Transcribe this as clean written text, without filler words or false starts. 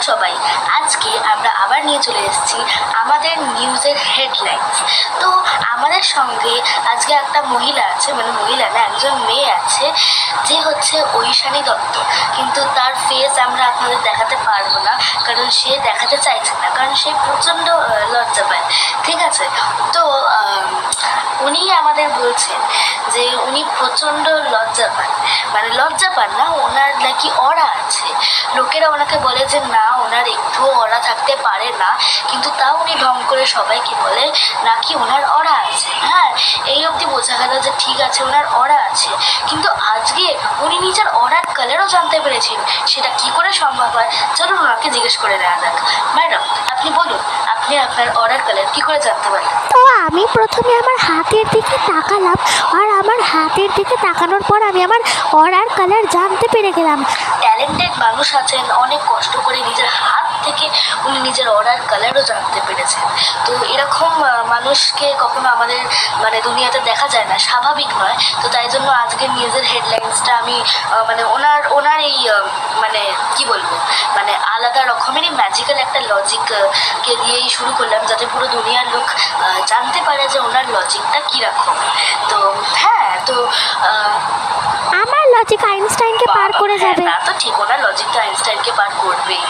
সবাই, আজকে আমরা আবার নিয়ে চলে এসেছি আমাদের নিউজের হেডলাইন্স। তো আমাদের সঙ্গে আজকে একটা মহিলা আছে, মানে মহিলা না, একজন মেয়ে আছে যে হচ্ছে ঐশানী দত্ত। কিন্তু তার ফেস আমরা আপনাদের দেখাতে পারবো না, কারণ সে দেখাতে চাইছে না, কারণ সে প্রচণ্ড লজ্জা পায়। ঠিক আছে, তো উনি আমাদের বলছেন যে উনি প্রচণ্ড লজ্জা পান, মানে লজ্জা পান না, ওনার নাকি অরা আছে। লোকেরা ওনাকে বলে যে না, ওনার একটুও অরা থাকতে পারে না, কিন্তু তাও উনি ঢং করে সবাইকে বলে নাকি ওনার অরা আছে। হ্যাঁ, এই অবধি বোঝা গেল যে ঠিক আছে, ওনার অরা আছে, কিন্তু আজকে উনি নিজের অরার কালারও জানতে পেরেছেন। সেটা কি করে সম্ভব হয়, চলুন ওনাকে জিজ্ঞেস করে নেওয়া যাক। ম্যাডাম, আপনি বলুন, আপনি আপনার অরার কালার কি করে জানতে পারেন? তো আমি প্রথমে আমার হাতের দিকে তাকালাম, আর আমার হাতের দিকে তাকানোর পর আমি আমার অরার কালার জানতে পেরে গেলাম। ট্যালেন্টেড মানুষ আছেন, অনেক কষ্ট করে নিজের হাত থেকে উনি নিজের অরার কালারও জানতে পেরেছেন। তো এরকম মানুষকে কখনো আমাদের মানে দুনিয়াতে দেখা যায় না, স্বাভাবিক নয়। তো তাই জন্য আজকের নিউজের হেডলাইন্সটা আমি মানে ওনার এই মানে কি বলবো, মানে আলাদা রকমেরই ম্যাজিক্যাল একটা লজিককে দিয়েই শুরু করলাম, যাতে পুরো দুনিয়ার লোক জানতে পারে যে ওনার লজিকটা কীরকম। তো হ্যাঁ, তো আমার লজিক আইনস্টাইনকে পার করে যাবে। তা তো ঠিক, ওনার লজিক তো আইনস্টাইনকে পার করবেই।